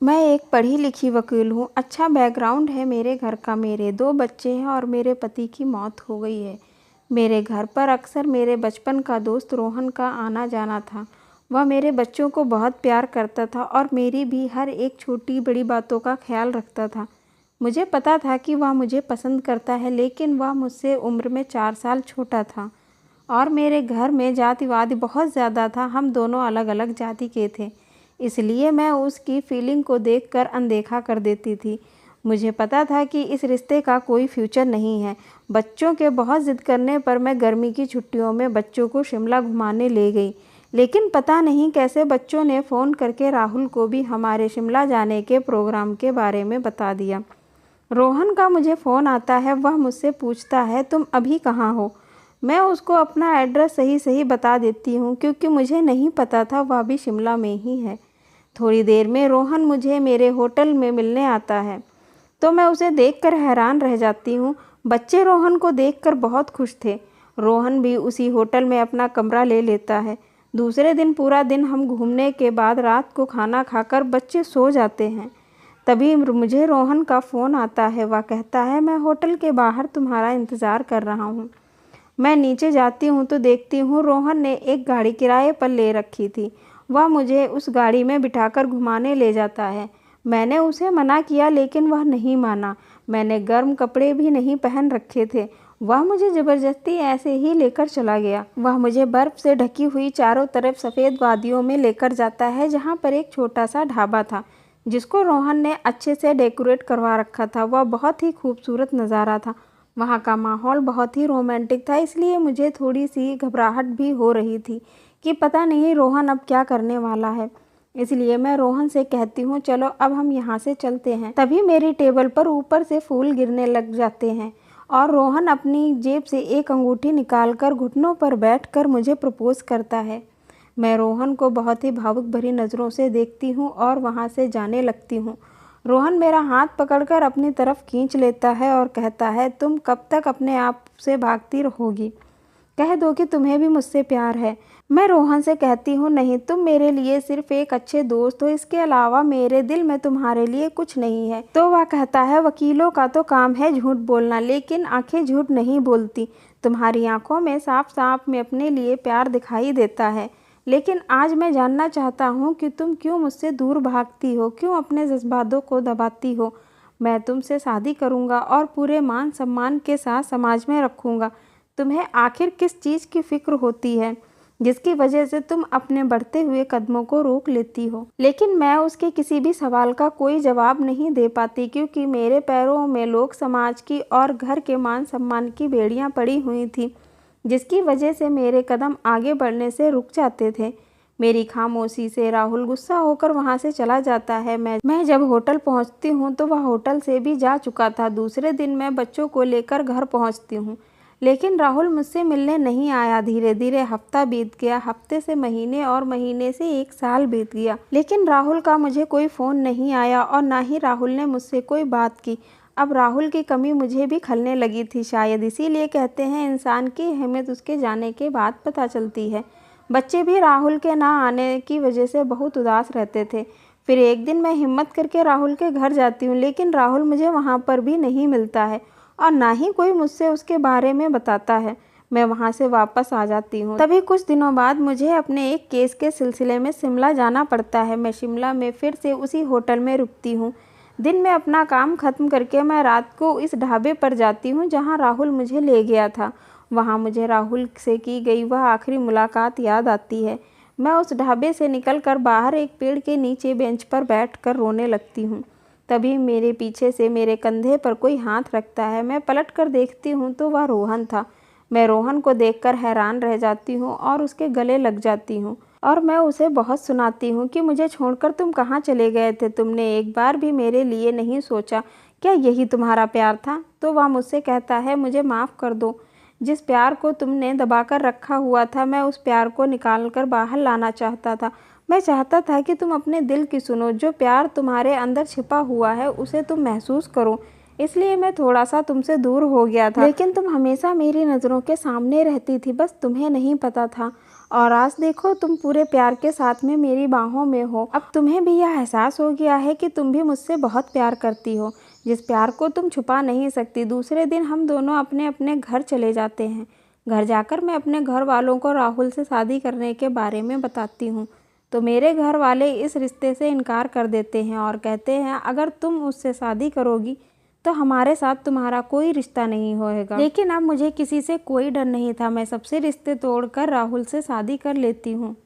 मैं एक पढ़ी लिखी वकील हूँ, अच्छा बैकग्राउंड है मेरे घर का, मेरे 2 बच्चे हैं और मेरे पति की मौत हो गई है। मेरे घर पर अक्सर मेरे बचपन का दोस्त रोहन का आना जाना था। वह मेरे बच्चों को बहुत प्यार करता था और मेरी भी हर एक छोटी बड़ी बातों का ख्याल रखता था। मुझे पता था कि वह मुझे पसंद करता है, लेकिन वह मुझसे उम्र में 4 साल छोटा था और मेरे घर में जातिवाद बहुत ज़्यादा था। हम दोनों अलग अलग जाति के थे, इसलिए मैं उसकी फीलिंग को देखकर अनदेखा कर देती थी। मुझे पता था कि इस रिश्ते का कोई फ्यूचर नहीं है। बच्चों के बहुत ज़िद करने पर मैं गर्मी की छुट्टियों में बच्चों को शिमला घुमाने ले गई, लेकिन पता नहीं कैसे बच्चों ने फ़ोन करके राहुल को भी हमारे शिमला जाने के प्रोग्राम के बारे में बता दिया। रोहन का मुझे फ़ोन आता है, वह मुझसे पूछता है तुम अभी कहाँ हो। मैं उसको अपना एड्रेस सही बता देती हूँ, क्योंकि मुझे नहीं पता था वह भी शिमला में ही है। थोड़ी देर में रोहन मुझे मेरे होटल में मिलने आता है, तो मैं उसे देखकर हैरान रह जाती हूँ। बच्चे रोहन को देखकर बहुत खुश थे। रोहन भी उसी होटल में अपना कमरा ले लेता है। दूसरे दिन पूरा दिन हम घूमने के बाद रात को खाना खाकर बच्चे सो जाते हैं। तभी मुझे रोहन का फ़ोन आता है। वह कहता है मैं होटल के बाहर तुम्हारा इंतज़ार कर रहा हूँ। मैं नीचे जाती हूँ तो देखती हूँ रोहन ने एक गाड़ी किराए पर ले रखी थी। वह मुझे उस गाड़ी में बिठाकर घुमाने ले जाता है। मैंने उसे मना किया, लेकिन वह नहीं माना। मैंने गर्म कपड़े भी नहीं पहन रखे थे। वह मुझे ज़बरदस्ती ऐसे ही लेकर चला गया। वह मुझे बर्फ़ से ढकी हुई चारों तरफ सफ़ेद वादियों में लेकर जाता है, जहाँ पर एक छोटा सा ढाबा था, जिसको रोहन ने अच्छे से डेकोरेट करवा रखा था। वह बहुत ही खूबसूरत नज़ारा था। वहाँ का माहौल बहुत ही रोमांटिक था, इसलिए मुझे थोड़ी सी घबराहट भी हो रही थी कि पता नहीं रोहन अब क्या करने वाला है। इसलिए मैं रोहन से कहती हूँ चलो अब हम यहाँ से चलते हैं। तभी मेरी टेबल पर ऊपर से फूल गिरने लग जाते हैं और रोहन अपनी जेब से एक अंगूठी निकालकर घुटनों पर बैठकर मुझे प्रपोज करता है। मैं रोहन को बहुत ही भावुक भरी नज़रों से देखती हूँ और वहाँ से जाने लगती हूँ। रोहन मेरा हाथ पकड़कर अपनी तरफ खींच लेता है और कहता है तुम कब तक अपने आप से भागती रहोगी? कह दो कि तुम्हें भी मुझसे प्यार है। मैं रोहन से कहती हूँ नहीं, तुम मेरे लिए सिर्फ एक अच्छे दोस्त हो, इसके अलावा मेरे दिल में तुम्हारे लिए कुछ नहीं है। तो वह कहता है वकीलों का तो काम है झूठ बोलना, लेकिन आंखें झूठ नहीं बोलती। तुम्हारी आंखों में साफ साफ में अपने लिए प्यार दिखाई देता है। लेकिन आज मैं जानना चाहता हूँ कि तुम क्यों मुझसे दूर भागती हो, क्यों अपने जज्बातों को दबाती हो। मैं तुमसे शादी करूँगा और पूरे मान सम्मान के साथ समाज में रखूँगा। तुम्हें आखिर किस चीज़ की फ़िक्र होती है, जिसकी वजह से तुम अपने बढ़ते हुए कदमों को रोक लेती हो? लेकिन मैं उसके किसी भी सवाल का कोई जवाब नहीं दे पाती, क्योंकि मेरे पैरों में लोक समाज की और घर के मान सम्मान की बेड़ियाँ पड़ी हुई थी, जिसकी वजह से मेरे कदम आगे बढ़ने से रुक जाते थे। मेरी खामोशी से राहुल गुस्सा होकर वहाँ से चला जाता है। मैं जब होटल पहुँचती हूँ तो वह होटल से भी जा चुका था। दूसरे दिन मैं बच्चों को लेकर घर पहुँचती हूँ, लेकिन राहुल मुझसे मिलने नहीं आया। धीरे धीरे हफ्ता बीत गया, हफ्ते से महीने और महीने से 1 साल बीत गया, लेकिन राहुल का मुझे कोई फ़ोन नहीं आया और ना ही राहुल ने मुझसे कोई बात की। अब राहुल की कमी मुझे भी खलने लगी थी। शायद इसीलिए कहते हैं इंसान की अहमियत उसके जाने के बाद पता चलती है। बच्चे भी राहुल के ना आने की वजह से बहुत उदास रहते थे। फिर एक दिन मैं हिम्मत करके राहुल के घर जाती हूँ, लेकिन राहुल मुझे वहाँ पर भी नहीं मिलता है और ना ही कोई मुझसे उसके बारे में बताता है। मैं वहाँ से वापस आ जाती हूँ। तभी कुछ दिनों बाद मुझे अपने एक केस के सिलसिले में शिमला जाना पड़ता है। मैं शिमला में फिर से उसी होटल में रुकती हूँ। दिन में अपना काम ख़त्म करके मैं रात को इस ढाबे पर जाती हूँ जहाँ राहुल मुझे ले गया था। वहाँ मुझे राहुल से की गई वह आखिरी मुलाकात याद आती है। मैं उस ढाबे से निकलकर बाहर एक पेड़ के नीचे बेंच पर बैठकर रोने लगती हूँ। तभी मेरे पीछे से मेरे कंधे पर कोई हाथ रखता है। मैं पलट कर देखती हूँ तो वह रोहन था। मैं रोहन को देखकर हैरान रह जाती हूँ और उसके गले लग जाती हूँ और मैं उसे बहुत सुनाती हूँ कि मुझे छोड़कर तुम कहाँ चले गए थे, तुमने एक बार भी मेरे लिए नहीं सोचा, क्या यही तुम्हारा प्यार था? तो वह मुझसे कहता है मुझे माफ़ कर दो। जिस प्यार को तुमने दबाकर रखा हुआ था, मैं उस प्यार को निकाल कर बाहर लाना चाहता था। मैं चाहता था कि तुम अपने दिल की सुनो, जो प्यार तुम्हारे अंदर छिपा हुआ है उसे तुम महसूस करो। इसलिए मैं थोड़ा सा तुमसे दूर हो गया था, लेकिन तुम हमेशा मेरी नज़रों के सामने रहती थी, बस तुम्हें नहीं पता था। और आज देखो तुम पूरे प्यार के साथ में मेरी बाहों में हो। अब तुम्हें भी यह एहसास हो गया है कि तुम भी मुझसे बहुत प्यार करती हो, जिस प्यार को तुम छुपा नहीं सकती। दूसरे दिन हम दोनों अपने अपने घर चले जाते हैं। घर जाकर मैं अपने घर वालों को राहुल से शादी करने के बारे में बताती हूँ, तो मेरे घर वाले इस रिश्ते से इनकार कर देते हैं और कहते हैं अगर तुम उससे शादी करोगी तो हमारे साथ तुम्हारा कोई रिश्ता नहीं होएगा। लेकिन अब मुझे किसी से कोई डर नहीं था। मैं सबसे रिश्ते तोड़कर राहुल से शादी कर लेती हूँ।